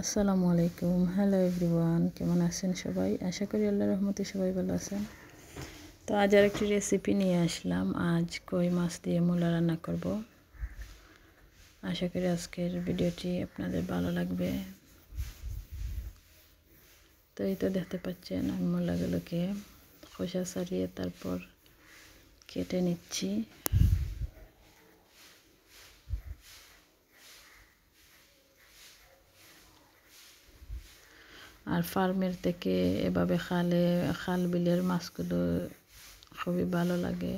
আসসালামু আলাইকুম। Hello everyone, কেমন আছেন সবাই? আশা করি আল্লাহর রহমতে সবাই ভালো আছেন। তো আজ আরেকটি রেসিপি নিয়ে আসলাম। আজ কই মাছ দিয়ে মূলা রান্না করব। আশা করি আজকের ভিডিওটি আপনাদের ভালো লাগবে। তো এই তো দেখতে পাচ্ছেন আমি মূলাগুলোকে খোসা ছাড়িয়ে তারপর কেটে নিচ্ছি। আর ফার্মের থেকে এভাবে খাল বিলের মাছগুলো খুবই ভালো লাগে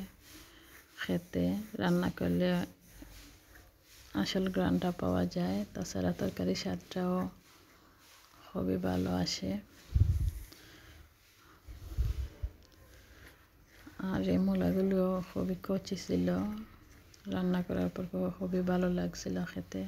খেতে। রান্না করলে আসল গ্রানটা পাওয়া যায়, তাছাড়া তরকারি স্বাদটাও খুবই ভালো আসে। আর এই মূলাগুলো খুবই কচি ছিল, রান্না করার পর খুবই ভালো লাগছিল খেতে।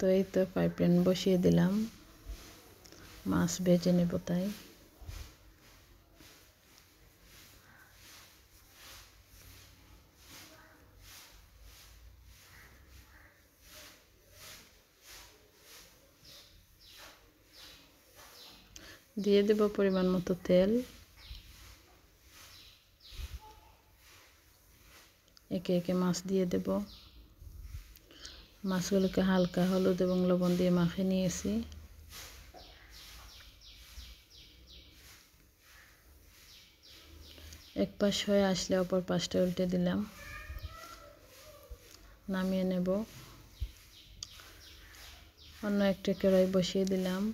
তো এই তো পাইপ্যান বসিয়ে দিলাম, মাছ ভেজে নেব তাই। দিয়ে দেব পরিমাণ মতো তেল। একে একে মাছ দিয়ে দেব। মাছগুলোকে হালকা হলুদ এবং লবণ দিয়ে মাখিয়ে নিয়েছি। এক পাশ হয়ে আসলে অপর পাশটা উল্টে দিলাম, নামিয়ে নেব। অন্য একটা কড়াই বসিয়ে দিলাম।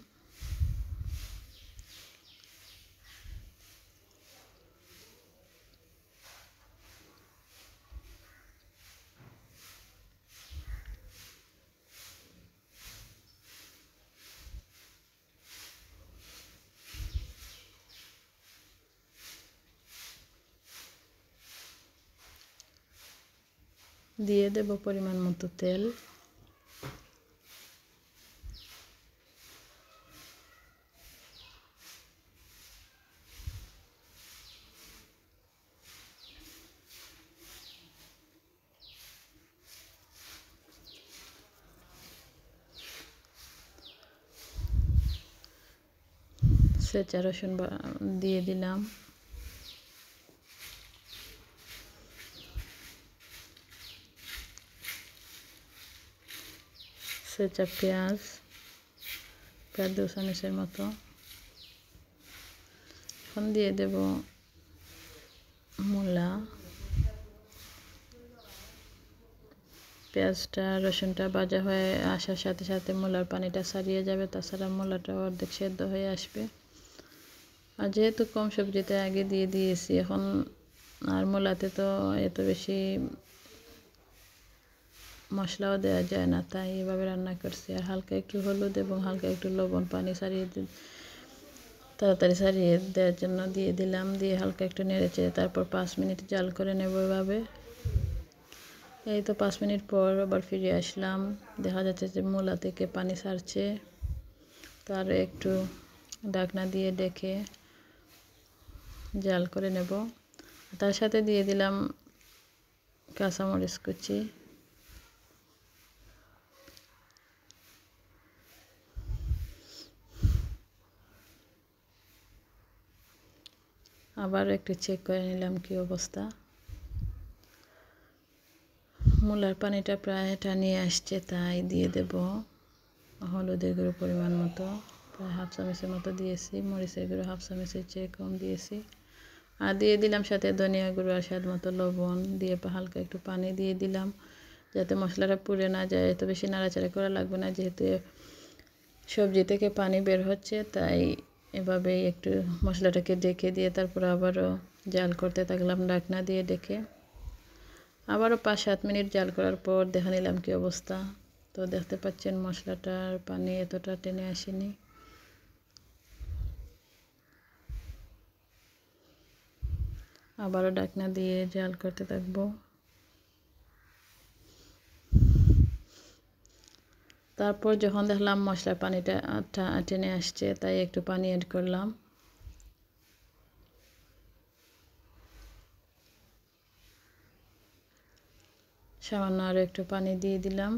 দিয়ে দেব পরিমাণ মতো তেল। ছেঁচা রসুন দিয়ে দিলাম। ছেঁচা পেঁয়াজ প্রায় 2 চামচের মতো। এখন দিয়ে দেব মূলা। পেঁয়াজটা রসুনটা ভাজা হয়ে আসার সাথে সাথে মূলার পানিটা ছাড়িয়ে যাবে, তাছাড়া মূলাটা অর্ধেক সেদ্ধ হয়ে আসবে। আর যেহেতু কম সবজিতে আগে দিয়ে দিয়েছি, এখন আর মূলাতে তো এত বেশি মশলাও দেওয়া যায় না, তাই এভাবে রান্না করছি। আর হালকা একটু হলুদ এবং হালকা একটু লবণ পানি তাড়াতাড়ি ছাড়িয়ে দেওয়ার জন্য দিয়ে দিলাম। দিয়ে হালকা একটু নেড়েচেড়ে তারপর 5 মিনিট জাল করে নেব এভাবে। এই তো 5 মিনিট পর আবার ফিরে আসলাম। দেখা যাচ্ছে যে মূলা থেকে পানি ছাড়ছে। তার একটু ঢাকনা দিয়ে ডেকে জাল করে নেব। তার সাথে দিয়ে দিলাম কাঁচামরিচ কুচি। আবার একটু চেক করে নিলাম কি অবস্থা। মূলার পানিটা প্রায় টানিয়ে আসছে, তাই দিয়ে দেব হলুদের গুঁড়ো পরিমাণ মতো, প্রায় 1/2 চামচের মতো দিয়েছি। মরিচের গুঁড়ো 1/2 চামচের চেয়ে কম দিয়েছি। আর দিয়ে দিলাম সাথে ধনিয়া গুঁড়ো আর স্বাদ মতো লবণ দিয়ে হালকা একটু পানি দিয়ে দিলাম, যাতে মশলাটা পুড়ে না যায়। এত বেশি নাড়াচাড়া করা লাগবে না, যেহেতু সবজি থেকে পানি বের হচ্ছে, তাই এভাবেই একটু মশলাটাকে ডেকে দিয়ে তারপর আবারও জাল করতে থাকলাম ঢাকনা দিয়ে ডেকে। আবারও 5-7 মিনিট জাল করার পর দেখে নিলাম কি অবস্থা। তো দেখতে পাচ্ছেন মশলাটার পানি এতটা টেনে আসেনি। আবারও ঢাকনা দিয়ে জাল করতে থাকবো। তারপর যখন দেখলাম মশলার পানিটা টেনে আসছে, তাই একটু পানি অ্যাড করলাম। সামান্য আরও একটু পানি দিয়ে দিলাম।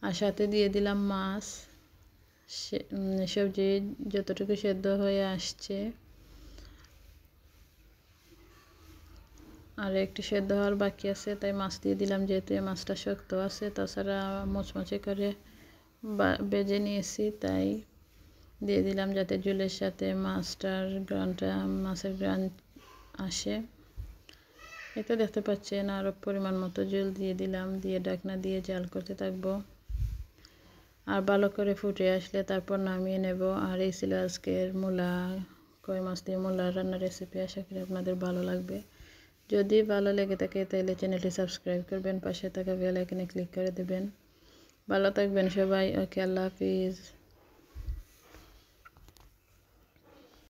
আর সাথে দিয়ে দিলাম মাছ। সবজি যতটুকু সেদ্ধ হয়ে আসছে, আর একটু সেদ্ধ হওয়ার বাকি আছে, তাই মাছ দিয়ে দিলাম। যেহেতু এই মাছটা শক্ত আছে, তাছাড়া মচমচে করে ভেজে নিয়েছি, তাই দিয়ে দিলাম যাতে ঝোলের সাথে মাছের গ্রান আসে। এটা দেখতে পাচ্ছেন আরও পরিমাণ মতো ঝোল দিয়ে দিলাম, দিয়ে ঢাকনা দিয়ে জাল করতে থাকবো। আর ভালো করে ফুটে আসলে তারপর নামিয়ে নেব। আর এই ছিল আজকের কই মাছ দিয়ে মূলা রান্নার রেসিপি। আশা করি আপনাদের ভালো লাগবে। যদি ভালো লেগে থাকে তাহলে চ্যানেলটি সাবস্ক্রাইব করবেন, পাশে থাকা বেল আইকনে ক্লিক করে দেবেন। ভালো থাকবেন সবাই। ওকে, আল্লাহ হাফিজ।